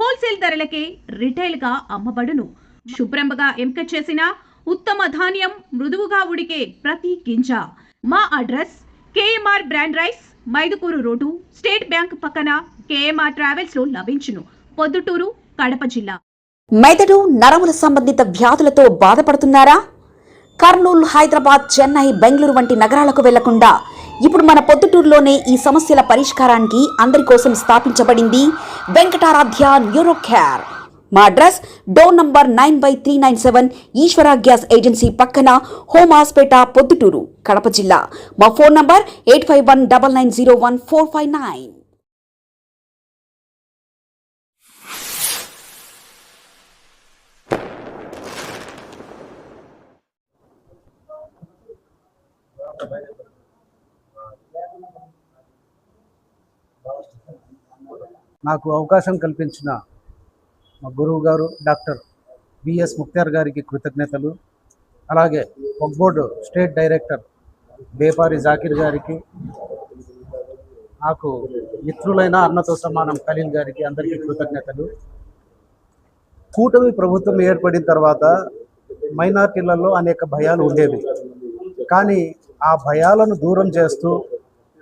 Wholesale ధరలకే retail గా అమ్మబడును. శుభ్రంగా ఎంపిక చేసిన ఉత్తమ ధాన్యం మృదువుగా ఉడికే ప్రతి గింజ. మా address KMR brand rice, Mydukur road, state bank పక్కన, కేఎంఆర్ ట్రావెల్స్ లో లభించును. పొద్దుటూరు, కడప జిల్లా. మెదడు నరముల సంబంధిత వ్యాధులతో బాధపడుతున్నారా? కర్నూలు, హైదరాబాద్, చెన్నై, బెంగళూరు వంటి నగరాలకు వెళ్లకుండా ఇప్పుడు మన పొద్దుటూరులోనే ఈ సమస్యల పరిష్కారానికి అందరి కోసం స్థాపించబడింది వెంకటారాధ్య న్యూరో కేర్. మా అడ్రస్ డోర్ నంబర్ 9/397 ఈశ్వర గ్యాస్ ఏజెన్సీ పక్కన, హోమాస్పేట, పొద్దుటూరు, కడప జిల్లా. మా ఫోన్ నంబర్ 8519901459. నాకు అవకాశం కల్పించిన మా గురువు గారు డాక్టర్ బిఎస్ ముక్తార్ గారికి కృతజ్ఞతలు. అలాగే Waqf board state director Bepari Zakir గారికి, నాకు మిత్రులైన అన్నతో సమానం ఖలీల్ గారికి, అందరికీ కృతజ్ఞతలు. కూటమి ప్రభుత్వం ఏర్పడిన తర్వాత మైనార్టీలలో అనేక భయాలు ఉండేవి. కానీ ఆ భయాలను దూరం చేస్తూ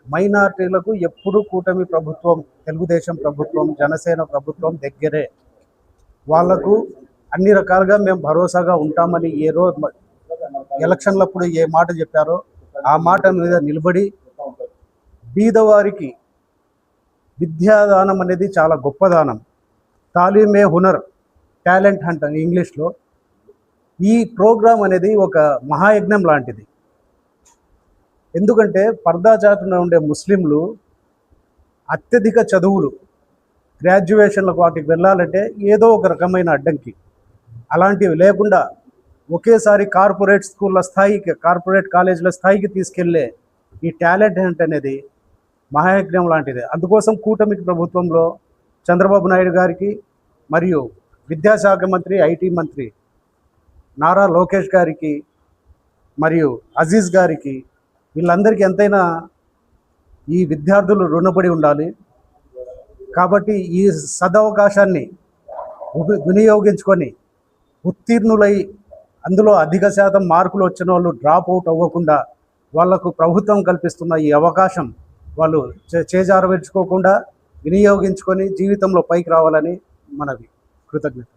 మైనార్టీలకు ఎప్పుడు కూటమి ప్రభుత్వం, తెలుగుదేశం ప్రభుత్వం, జనసేన ప్రభుత్వం దగ్గరే, వాళ్లకు అన్ని రకాలుగా మేము భరోసాగా ఉంటామని ఏ రోజు ఎలక్షన్లప్పుడు ఏ మాట చెప్పారో ఆ మాట మీద నిలబడి బీదవారికి విద్యాదానం అనేది చాలా గొప్ప దానం. తాలీమే హునర్, టాలెంట్ హంట్ అని ఇంగ్లీష్లో. ఈ ప్రోగ్రాం అనేది ఒక మహాయజ్ఞం లాంటిది. ఎందుకంటే పర్దా చాటున ఉండే ముస్లింలు అత్యధిక చదువులు, గ్రాడ్యుయేషన్లకు వాటికి వెళ్ళాలంటే ఏదో ఒక రకమైన అడ్డంకి, అలాంటివి లేకుండా ఒకేసారి కార్పొరేట్ స్కూళ్ళ స్థాయికి, కార్పొరేట్ కాలేజీల స్థాయికి తీసుకెళ్లే ఈ టాలెంట్ హంట్ అనేది మహాయజ్ఞం లాంటిది. అందుకోసం కూటమి ప్రభుత్వంలో చంద్రబాబు నాయుడు గారికి మరియు విద్యాశాఖ మంత్రి, ఐటీ మంత్రి నారా లోకేష్ గారికి మరియు అజీజ్ గారికి, వీళ్ళందరికీ ఎంతైనా ఈ విద్యార్థులు రుణపడి ఉండాలి. కాబట్టి ఈ సదవకాశాన్ని వినియోగించుకొని ఉత్తీర్ణులై అందులో అధిక శాతం మార్కులు వచ్చిన వాళ్ళు డ్రాప్ అవుట్ అవ్వకుండా వాళ్లకు ప్రభుత్వం కల్పిస్తున్న ఈ అవకాశం వాళ్ళు చేజారవేర్చుకోకుండా వినియోగించుకొని జీవితంలో పైకి రావాలని మనవి. కృతజ్ఞత.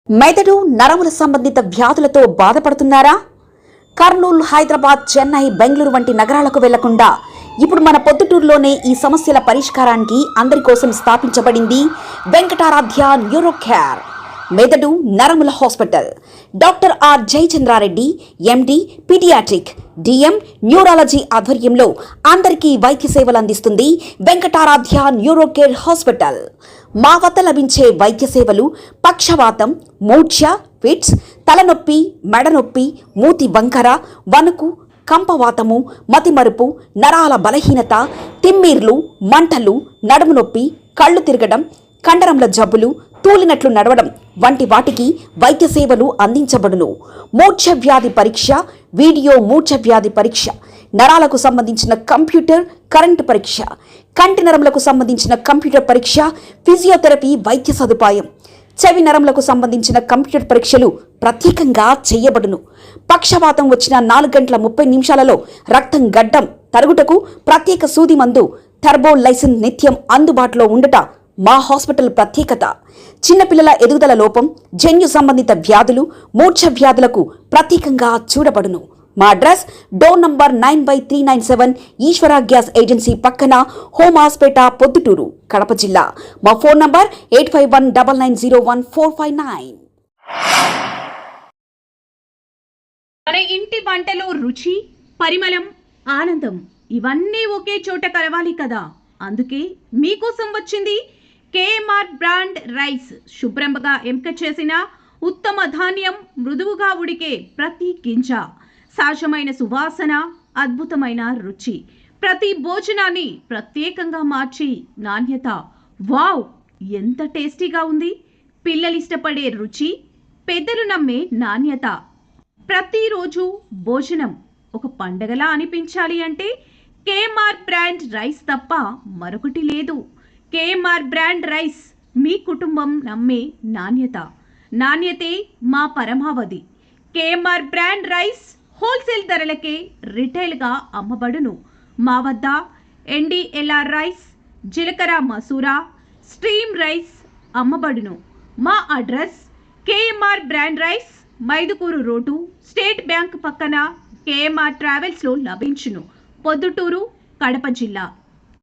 మెదడు నరముల సంబంధిత వ్యాధులతో బాధపడుతున్నారా? కర్నూలు, హైదరాబాద్, చెన్నై, బెంగళూరు వంటి నగరాలకు వెళ్లకుండా ఇప్పుడు మన పొద్దుటూరులోనే ఈ సమస్యల పరిష్కారానికి అందరి కోసం స్థాపించబడింది వెంకటారాధ్య న్యూరో కేర్. మెదడు నరముల hospital. Doctor R Jayachandra Reddy, MD, paediatric, DM, neurology ఆధ్వర్యంలో అందరికీ వైద్య సేవలు అందిస్తుంది వెంకటారాధ్య న్యూరో కేర్ హాస్పిటల్. మా వద్ద లభించే వైద్య సేవలు పక్షవాతం, మూర్ఛ, ఫిట్స్, తలనొప్పి, మెడనొప్పి, మూతి వంకర, వణుకు, కంపవాతము, మతిమరుపు, నరాల బలహీనత, తిమ్మిర్లు, మంటలు, నడుము నొప్పి, కళ్ళు తిరగడం, కండరంల జబ్బులు, తూలినట్లు నడవడం వంటి వాటికి వైద్య సేవలు అందించబడును. మూర్ఛ వ్యాధి పరీక్ష, వీడియో మూర్ఛ వ్యాధి పరీక్ష, నరాలకు సంబంధించిన కంప్యూటర్ కరెంటు పరీక్ష, కంటి నరములకు సంబంధించిన కంప్యూటర్ పరీక్ష, ఫిజియోథెరపీ వైద్య సదుపాయం, చెవి నరములకు సంబంధించిన కంప్యూటర్ పరీక్షలు ప్రత్యేకంగా చేయబడును. పక్షవాతం వచ్చిన 4 గంటల 30 నిమిషాలలో రక్తం గడ్డం తరుగుటకు ప్రత్యేక సూది మందు థర్బోలైసిన్ నిత్యం అందుబాటులో ఉండట మా హాస్పిటల్ ప్రత్యేకత. చిన్నపిల్లల ఎదుగుదల లోపం, జన్యు సంబంధిత వ్యాధులు, మూర్ఛ వ్యాధులకు ప్రత్యేకంగా చూడబడును. మా అడ్రస్ డోర్ నంబర్ 9/397 ఈశ్వర గ్యాస్ ఏజెన్సీ పక్కన, హోమాస్పేట, పొద్దుటూరు, కడప జిల్లా. మా ఫోన్ నంబర్ 8519901459. మన ఇంటి వంటలో రుచి, పరిమళం, ఆనందం ఇవన్నీ ఒకే చోట కలవాలి కదా. అందుకే మీకోసం వచ్చింది కేఎంఆర్ బ్రాండ్ రైస్. శుభ్రంగా ఎంపిక చేసిన ఉత్తమ ధాన్యం మృదువుగా ఉడికే ప్రతి గింజ, సహజమైన సువాసన, అద్భుతమైన రుచి, ప్రతి భోజనాన్ని ప్రత్యేకంగా మార్చి నాణ్యత. వావ్, ఎంత టేస్టీగా ఉంది! పిల్లలు ఇష్టపడే రుచి, పెద్దలు నమ్మే నాణ్యత. ప్రతిరోజు భోజనం ఒక పండగలా అనిపించాలి అంటే కేఎంఆర్ బ్రాండ్ రైస్ తప్ప మరొకటి లేదు. కేఎంఆర్ బ్రాండ్ రైస్ మీ కుటుంబం నమ్మే నాణ్యత. నాణ్యతే మా పరమావధి. కేఎంఆర్ బ్రాండ్ రైస్ హోల్సేల్ ధరలకే రిటైల్గా అమ్మబడును. మా వద్ద ఎన్డీఎల్ఆర్ రైస్, జీలకర్ర మసూరా, స్ట్రీమ్ రైస్ అమ్మబడును. మా address KMR brand rice, Mydukur road, state bank పక్కన, కేఎంఆర్ ట్రావెల్స్లో లభించును. పొద్దుటూరు, కడప జిల్లా.